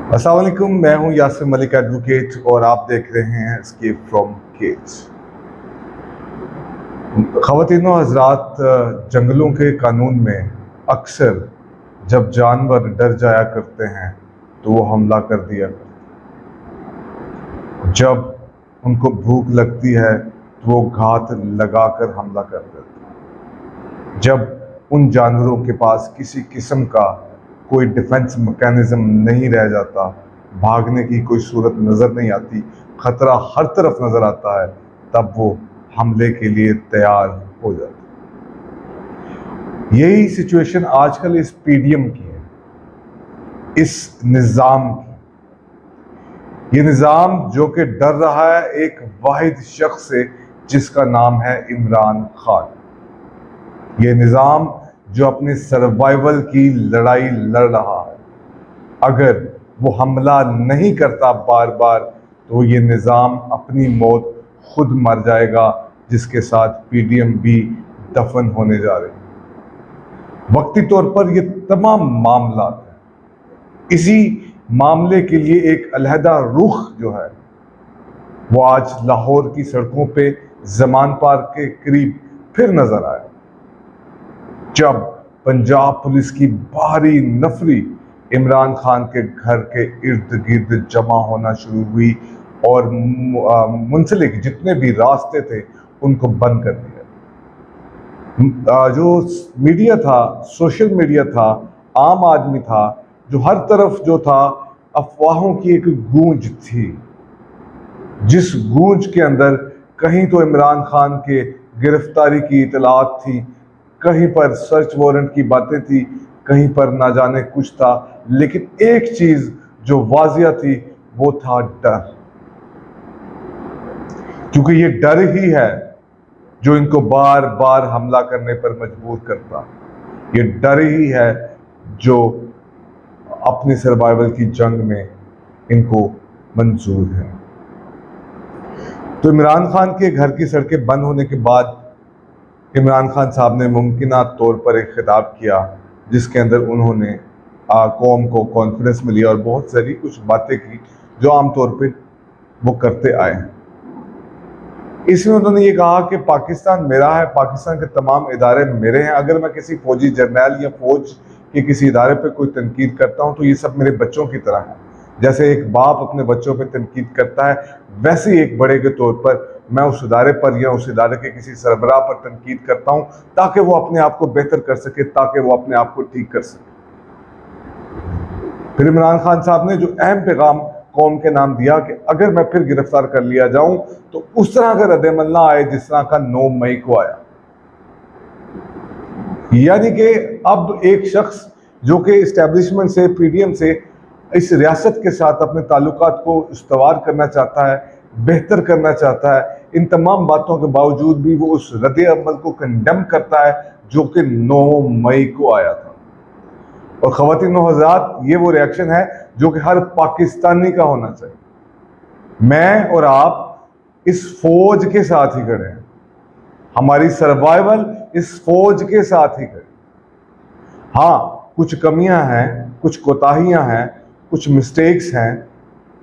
अस्सलाम वालेकुम, मैं हूं यासिर मलिक एडवोकेट और आप देख रहे हैं एस्केप फ्रॉम केज। ख़वातीन और हज़रात, जंगलों के कानून में अक्सर जब जानवर डर जाया करते हैं तो वो हमला कर दिया करते हैं। जब उनको भूख लगती है तो वो घात लगाकर हमला कर देते हैं। जब उन जानवरों के पास किसी किस्म का कोई डिफेंस मैकेनिज्म नहीं रह जाता, भागने की कोई सूरत नज़र नहीं आती, ख़तरा हर तरफ नज़र आता है, तब वो हमले के लिए तैयार हो जाते हैं। यही सिचुएशन आजकल इस पीडीएम की है, इस निज़ाम की। ये निज़ाम जो कि डर रहा है एक वाहिद शख्स से जिसका नाम है इमरान खान। ये निज़ाम जो अपने सर्वाइवल की लड़ाई लड़ रहा है, अगर वो हमला नहीं करता बार बार तो ये निज़ाम अपनी मौत खुद मर जाएगा, जिसके साथ पीडीएम भी दफन होने जा रहे हैं। वक्ती तौर पर ये तमाम मामला है। इसी मामले के लिए एक अलहदा रुख जो है वो आज लाहौर की सड़कों पे जमान पार्क के करीब फिर नजर आया, जब पंजाब पुलिस की भारी नफरी इमरान खान के घर के इर्द गिर्द जमा होना शुरू हुई और मुंसलिक जितने भी रास्ते थे उनको बंद कर दिया। जो मीडिया था, सोशल मीडिया था, आम आदमी था, जो हर तरफ जो था अफवाहों की एक गूंज थी, जिस गूंज के अंदर कहीं तो इमरान खान के गिरफ्तारी की इतलात थी, कहीं पर सर्च वारंट की बातें थी, कहीं पर ना जाने कुछ था, लेकिन एक चीज जो वाजिया थी वो था डर। क्योंकि ये डर ही है जो इनको बार बार हमला करने पर मजबूर करता। ये डर ही है जो अपनी सर्वाइवल की जंग में इनको मंजूर है। तो इमरान खान के घर की सड़कें बंद होने के बाद इमरान खान साहब ने मुमकिना तौर पर एक खिताब किया, जिसके अंदर उन्होंने कौम को कॉन्फिडेंस मिली और बहुत सारी कुछ बातें की जो आमतौर पे वो करते आए हैं। इसमें उन्होंने ये कहा कि पाकिस्तान मेरा है, पाकिस्तान के तमाम इदारे मेरे हैं। अगर मैं किसी फौजी जर्नैल या फौज के किसी इदारे पे कोई तनकीद करता हूँ तो ये सब मेरे बच्चों की तरह है। जैसे एक बाप अपने बच्चों पे तनकीद करता है, वैसे ही एक बड़े के तौर पर मैं उस इदारे पर या उस इदारे के किसी सरबराह पर तनकीद करता हूँ ताकि वो अपने आप को बेहतर कर सके, ताकि वो अपने आप को ठीक कर सके। फिर इमरान खान साहब ने जो अहम पैगाम कौम के नाम दिया कि अगर मैं फिर गिरफ्तार कर लिया जाऊं तो उस तरह का रद्द-ए-अमल ना आए जिस तरह का 9 मई को आया। यानी कि अब एक शख्स जो कि इस्टेब्लिशमेंट से, पीडीएम से, इस रियासत के साथ अपने ताल्लुकात को इस्तवार करना चाहता है, बेहतर करना चाहता है, इन तमाम बातों के बावजूद भी वो उस रद्द-ए-अमल को कंडेम करता है जो कि 9 मई को आया था। और ख़वातीन और हज़रात, ये वो रिएक्शन है जो कि हर पाकिस्तानी का होना चाहिए। मैं और आप इस फौज के साथ ही खड़े हैं, हमारी सर्वाइवल इस फौज के साथ ही खड़े। हाँ, कुछ कमियां हैं, कुछ कोताहियां हैं, कुछ मिस्टेक्स हैं,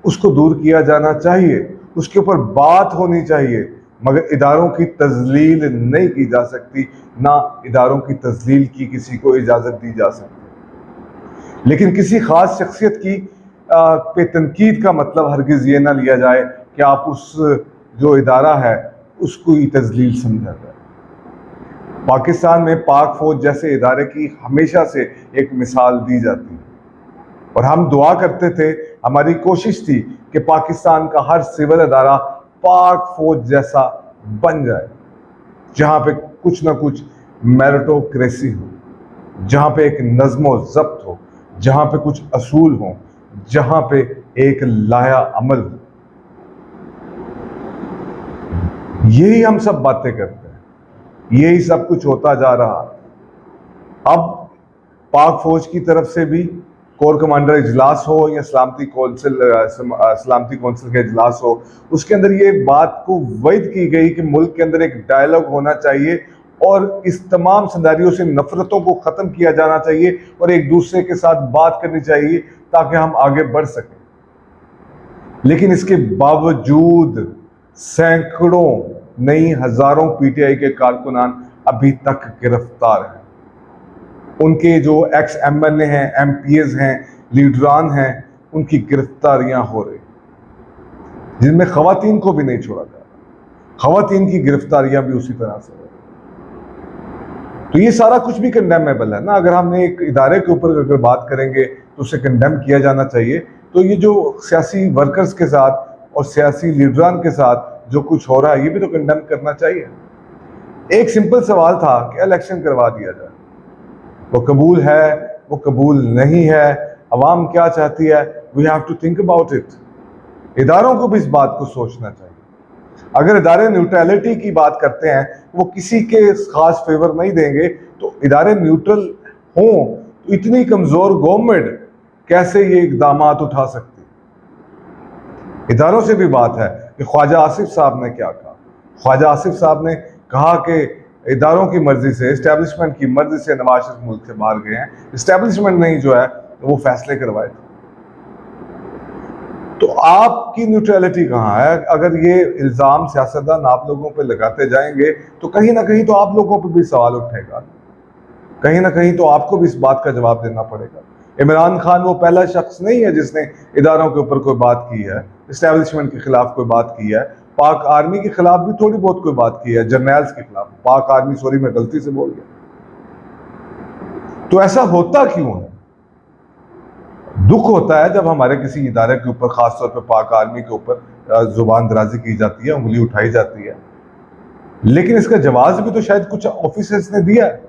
उसको दूर किया जाना चाहिए, उसके ऊपर बात होनी चाहिए, मगर इदारों की तजलील नहीं की जा सकती, ना इदारों की तजलील की किसी को इजाज़त दी जा सकती। लेकिन किसी ख़ास शख्सियत की पे तनकीद का मतलब हरगिज़ ये ना लिया जाए कि आप उस जो इदारा है उसको ही तजलील समझा जाए। पाकिस्तान में पाक फौज जैसे इदारे की हमेशा से एक मिसाल दी जाती है और हम दुआ करते थे, हमारी कोशिश थी कि पाकिस्तान का हर सिविल इदारा पाक फौज जैसा बन जाए, जहाँ पे कुछ ना कुछ मेरिटोक्रेसी हो, जहाँ पे एक नज़्म व ज़ब्त हो, जहाँ पे कुछ असूल हो, जहाँ पे एक लाया अमल हो। यही हम सब बातें करते हैं, यही सब कुछ होता जा रहा। अब पाक फौज की तरफ से भी कोर कमांडर इजलास हो या सलामती कौंसिल का इजलास हो, उसके अंदर ये बात को वैध की गई कि मुल्क के अंदर एक डायलॉग होना चाहिए और इस तमाम सिनेरियो से नफरतों को ख़त्म किया जाना चाहिए और एक दूसरे के साथ बात करनी चाहिए ताकि हम आगे बढ़ सकें। लेकिन इसके बावजूद सैकड़ों नहीं हजारों पीटीआई के कारकुनान अभी तक गिरफ्तार हैं। उनके जो एक्स एमएलए हैं, एमपीएस हैं, लीडरान हैं, उनकी गिरफ्तारियां हो रही, जिनमें खवातीन को भी नहीं छोड़ा जा रहा। खवातीन की गिरफ्तारियां भी उसी तरह से हो रही। तो ये सारा कुछ भी कंडेमेबल है ना। अगर हमने एक इदारे के ऊपर अगर बात करेंगे तो उसे कंडेम किया जाना चाहिए। तो ये जो सियासी वर्कर्स के साथ और सियासी लीडरान के साथ जो कुछ हो रहा है, ये भी तो कंडेम करना चाहिए। एक सिंपल सवाल था कि इलेक्शन करवा दिया जाए, वो कबूल है, वो कबूल नहीं है, अवाम क्या चाहती है, we have to think about it. इदारों को भी इस बात को सोचना चाहिए। अगर इदारे न्यूट्रलिटी की बात करते हैं, वो किसी के खास फेवर नहीं देंगे, तो इदारे न्यूट्रल हों तो इतनी कमजोर गवर्नमेंट कैसे ये इकदामात उठा सकती। इदारों से भी बात है कि ख्वाजा आसिफ साहब ने क्या कहा। ख्वाजा आसिफ साहब ने कहा कि इदारों की मर्जी से, इस्टेब्लिशमेंट की मर्जी से नवाज शरीफ मुल्क से बाहर गए हैं। इस्टेब्लिशमेंट नहीं जो है वो फैसले करवाए थे। तो आपकी न्यूट्रलिटी कहाँ है? अगर ये इल्जाम सियासतदान आप लोगों पे लगाते जाएंगे तो कहीं ना कहीं तो आप लोगों पे भी सवाल उठेगा, कहीं ना कहीं तो आपको भी इस बात का जवाब देना पड़ेगा। इमरान खान वो पहला शख्स नहीं है जिसने इदारों के ऊपर कोई बात की है, इस्टेब्लिशमेंट के खिलाफ कोई बात की है। पाक आर्मी के खिलाफ भी थोड़ी बहुत कोई बात की है, जर्नल्स के खिलाफ। पाक आर्मी, सॉरी मैं गलती से बोल गया। तो ऐसा होता क्यों है? दुख होता है जब हमारे किसी इदारे के ऊपर, खासतौर पर पाक आर्मी के ऊपर जुबान दराजी की जाती है, उंगली उठाई जाती है। लेकिन इसका जवाब भी तो शायद कुछ ऑफिसर्स ने दिया है,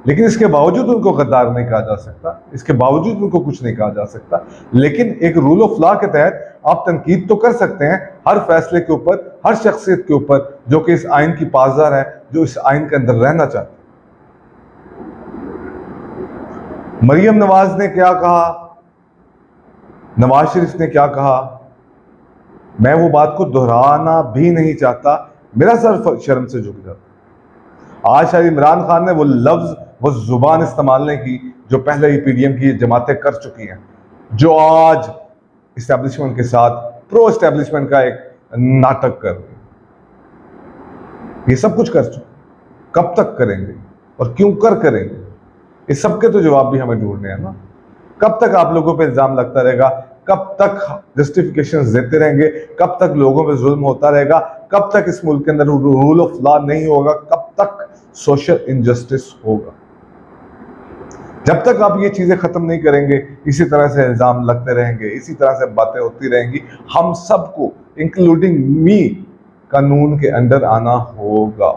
लेकिन इसके बावजूद उनको गद्दार नहीं कहा जा सकता, इसके बावजूद उनको कुछ नहीं कहा जा सकता। लेकिन एक रूल ऑफ लॉ के तहत आप तनकीद तो कर सकते हैं हर फैसले के ऊपर, हर शख्सियत के ऊपर जो कि इस आइन की पासदार है, जो इस आइन के अंदर रहना चाहते हैं। मरियम नवाज ने क्या कहा, नवाज शरीफ ने क्या कहा, मैं वो बात को दोहराना भी नहीं चाहता, मेरा सर शर्म से झुक जाता। आज शायद इमरान खान ने वो लफ्ज, वो जुबान इस्तेमाल नहीं की जो पहले ही पीडीएम की जमातें कर चुकी हैं, जो आज इस्टेब्लिशमेंट के साथ प्रो इस्टेब्लिशमेंट का एक नाटक कर रही है। ये सब कुछ कर चुके, कब तक करेंगे और क्यों करेंगे? इस सब के तो जवाब भी हमें ढूंढने हैं ना। कब तक आप लोगों पे इल्जाम लगता रहेगा? कब तक जस्टिफिकेशन देते रहेंगे? कब तक लोगों पे जुल्म होता रहेगा? कब तक इस मुल्क के अंदर रूल ऑफ लॉ नहीं होगा? कब तक सोशल इंजस्टिस होगा? जब तक आप ये चीजें खत्म नहीं करेंगे, इसी तरह से इल्जाम लगते रहेंगे, इसी तरह से बातें होती रहेंगी। हम सबको, इंक्लूडिंग मी, कानून के अंदर आना होगा।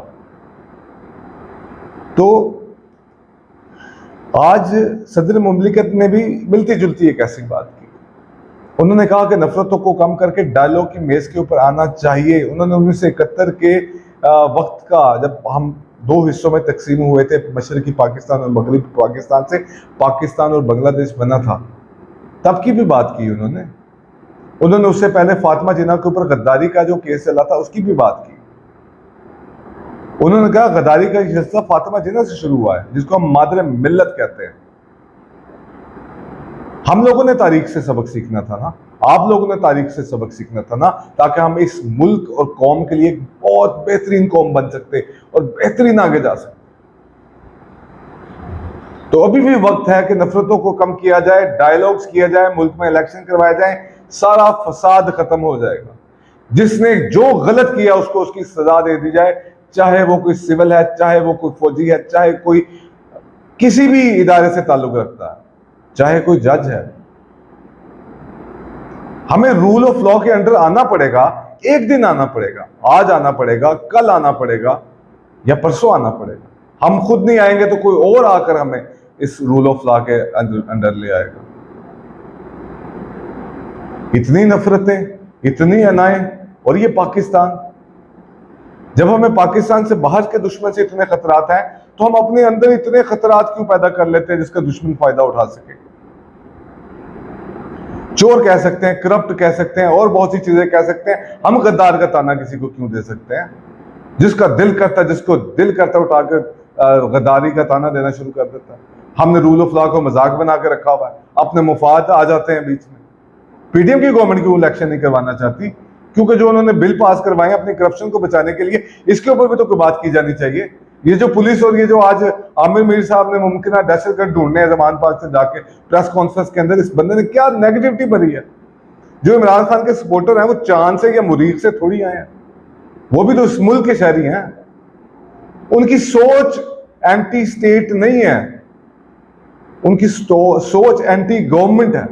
तो आज सदर मुमलिकत ने भी मिलती जुलती एक ऐसी बात की। उन्होंने कहा कि नफरतों को कम करके डायलॉग की मेज के ऊपर आना चाहिए। उन्होंने 1971 के वक्त का, जब हम दो हिस्सों में तकसीम हुए थे, मशरकी पाकिस्तान और मगरबी पाकिस्तान से पाकिस्तान और बांग्लादेश बना था, तब की भी बात की उन्होंने उससे पहले फातिमा जिन्ना के ऊपर गद्दारी का जो केस चला था उसकी भी बात की। उन्होंने कहा गद्दारी का हिस्सा फातिमा जिन्ना से शुरू हुआ है, जिसको हम मादरे मिल्लत कहते हैं। हम लोगों ने तारीख से सबक सीखना था ना, आप लोगों ने तारीख से सबक सीखना था ना, ताकि हम इस मुल्क और कौम के लिए बहुत बेहतरीन कौम बन सकते और बेहतरीन आगे जा सकते। तो अभी भी वक्त है कि नफरतों को कम किया जाए, डायलॉग्स किया जाए, मुल्क में इलेक्शन करवाए जाए, सारा फसाद खत्म हो जाएगा। जिसने जो गलत किया उसको उसकी सजा दे दी जाए, चाहे वो कोई सिविल है, चाहे वो कोई फौजी है, चाहे कोई किसी भी इदारे से ताल्लुक रखता है, चाहे कोई जज है। हमें रूल ऑफ लॉ के अंडर आना पड़ेगा। एक दिन आना पड़ेगा, आज आना पड़ेगा, कल आना पड़ेगा या परसों आना पड़ेगा। हम खुद नहीं आएंगे तो कोई और आकर हमें इस रूल ऑफ लॉ के अंडर ले आएगा। इतनी नफरतें, इतनी अनाएं, और ये पाकिस्तान। जब हमें पाकिस्तान से बाहर के दुश्मन से इतने खतरात हैं, तो हम अपने अंदर इतने खतरात क्यों पैदा कर लेते हैं जिसका दुश्मन फायदा उठा सके? चोर कह सकते हैं, करप्ट कह सकते हैं, और बहुत सी चीजें कह सकते हैं। हम गद्दार का ताना किसी को क्यों दे सकते हैं? जिसको दिल करता है उठाकर गद्दारी का ताना देना शुरू कर देता है। हमने रूल ऑफ लॉ को मजाक बना के रखा हुआ है, अपने मुफाद आ जाते हैं बीच में। पीडीएम की गवर्नमेंट क्यों इलेक्शन नहीं करवाना चाहती? क्योंकि जो उन्होंने बिल पास करवाए अपनी करप्शन को बचाने के लिए, इसके ऊपर भी तो कोई बात की जानी चाहिए। ये जो पुलिस और ये जो आज आमिर मीर साहब ने मुमकिन दहशतगर्द ढूंढने जमान पाक से जाके प्रेस कॉन्फ्रेंस के अंदर, इस बंदे ने क्या नेगेटिविटी भरी है। जो इमरान खान के सपोर्टर हैं वो चांद से या मुरीख से थोड़ी आए हैं, वो भी तो इस मुल्क के शहरी हैं। उनकी सोच एंटी स्टेट नहीं है, उनकी सोच एंटी गवर्नमेंट है।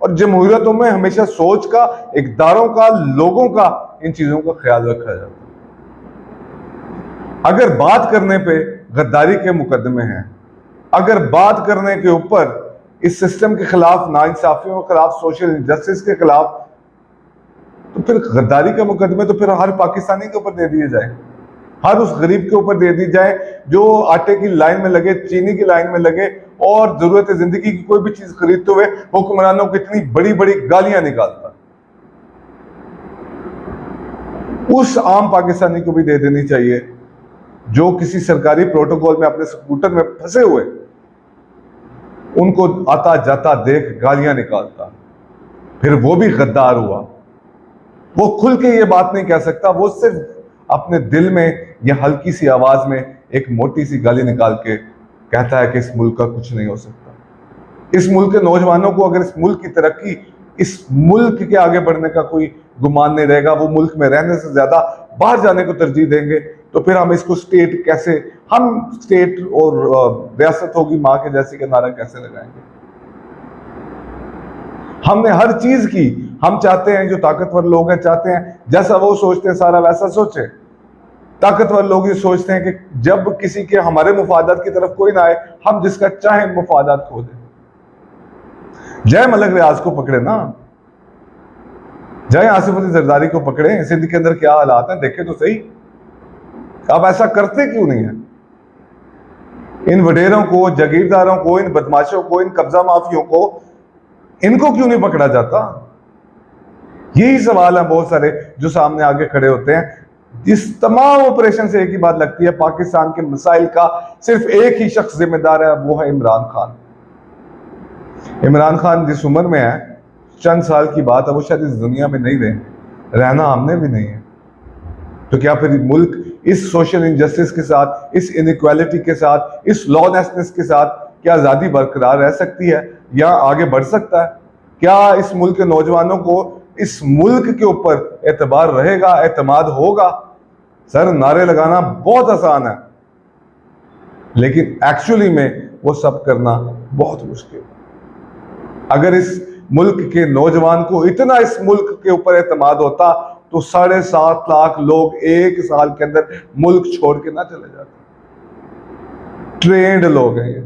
और जमहूरियतों में हमेशा सोच का, इक़दारों का, लोगों का, इन चीजों का ख्याल रखा जाता है। अगर बात करने पे गद्दारी के मुकदमे हैं, अगर बात करने के ऊपर इस सिस्टम के खिलाफ, नाइंसाफियों के खिलाफ, सोशल इनजस्टिस के खिलाफ, तो फिर गद्दारी के मुकदमे तो फिर हर पाकिस्तानी के ऊपर दे दिए जाए, हर उस गरीब के ऊपर दे दी जाए जो आटे की लाइन में लगे, चीनी की लाइन में लगे और जरूरत जिंदगी की कोई भी चीज खरीदते हुए हुक्मरानों को इतनी बड़ी बड़ी गालियां निकालता। उस आम पाकिस्तानी को भी दे देनी चाहिए जो किसी सरकारी प्रोटोकॉल में अपने स्कूटर में फंसे हुए उनको आता जाता देख गालियां निकालता, फिर वो भी गद्दार हुआ। वो खुल के ये बात नहीं कह सकता, वो सिर्फ अपने दिल में या हल्की सी आवाज में एक मोटी सी गाली निकाल के कहता है कि इस मुल्क का कुछ नहीं हो सकता। इस मुल्क के नौजवानों को अगर इस मुल्क की तरक्की, इस मुल्क के आगे बढ़ने का कोई गुमान नहीं रहेगा, वो मुल्क में रहने से ज्यादा बाहर जाने को तरजीह देंगे, तो फिर हम इसको स्टेट कैसे, हम स्टेट और रियासत होगी माँ के जैसी का नारा कैसे लगाएंगे? हमने हर चीज की, हम चाहते हैं जो ताकतवर लोग हैं चाहते हैं जैसा वो सोचते हैं सारा वैसा सोचे। ताकतवर लोग ये सोचते हैं कि जब किसी के हमारे मुफादात की तरफ कोई ना आए, हम जिसका चाहे मुफादात खो दें। जय मलक रियाज को पकड़े ना, जय आसिफ अली जरदारी को पकड़े, सिंध के अंदर क्या हालात हैं देखे तो सही। आप ऐसा करते क्यों नहीं है? इन वडेरों को, जागीरदारों को, इन बदमाशों को, इन कब्जा माफियों को, इनको क्यों नहीं पकड़ा जाता? यही सवाल है बहुत सारे जो सामने आगे खड़े होते हैं। इस तमाम ऑपरेशन से एक ही बात लगती है, पाकिस्तान के मसाइल का सिर्फ एक ही शख्स जिम्मेदार है, वो है इमरान खान। इमरान खान जिस उम्र में है, चंद साल की बात है, वो शायद इस दुनिया में नहीं रहे, रहना हमने भी नहीं है। तो क्या फिर मुल्क इस सोशल इनजस्टिस के साथ, इस इनइक्वालिटी के साथ, इस लॉलेसनेस के साथ क्या आज़ादी बरकरार रह सकती है या आगे बढ़ सकता है? क्या इस मुल्क के नौजवानों को इस मुल्क के ऊपर एतबार रहेगा, एतमाद होगा? सर, नारे लगाना बहुत आसान है, लेकिन एक्चुअली में वो सब करना बहुत मुश्किल है। अगर इस मुल्क के नौजवान को इतना इस मुल्क के ऊपर एतमाद होता तो 7.5 लाख लोग एक साल के अंदर मुल्क छोड़ के ना चले जाते। ट्रेंड लोग हैं ये,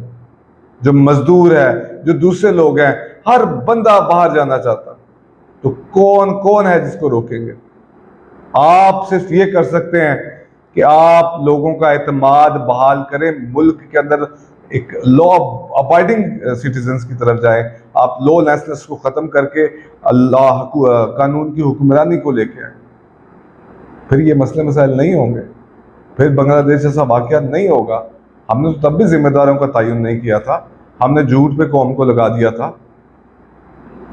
जो मजदूर है, जो दूसरे लोग हैं, हर बंदा बाहर जाना चाहता, तो कौन कौन है जिसको रोकेंगे? आप सिर्फ ये कर सकते हैं कि आप लोगों का एतमाद बहाल करें, मुल्क के अंदर एक लॉ अबाइडिंग सिटीजन्स की तरफ जाएं। आप लॉ लेसनेस को ख़त्म करके अल्लाह कानून की हुक्मरानी को लेके आए, फिर ये मसले मसाइल नहीं होंगे, फिर बांग्लादेश जैसा वाक़या नहीं होगा। हमने तो तब भी जिम्मेदारों का तयन नहीं किया था, हमने झूठ पे कौम को लगा दिया था।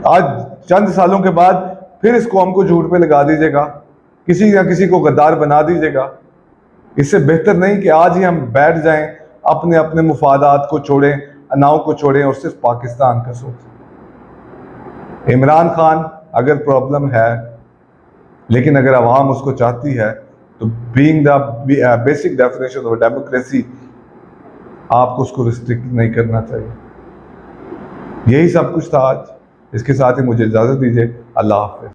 आज चंद सालों के बाद फिर इस कौम को झूठ पे लगा दीजिएगा, किसी ना किसी को गद्दार बना दीजिएगा। इससे बेहतर नहीं कि आज ही हम बैठ जाएं, अपने अपने मुफादात को छोड़ें, नाव को छोड़ें और सिर्फ पाकिस्तान का सोचें। इमरान खान अगर प्रॉब्लम है, लेकिन अगर आवाम उसको चाहती है, तो being the basic definition of democracy, आपको उसको रिस्ट्रिक्ट नहीं करना चाहिए। यही सब कुछ था आज। इसके साथ ही मुझे इजाज़त दीजिए। अल्लाह हाफ़िज़।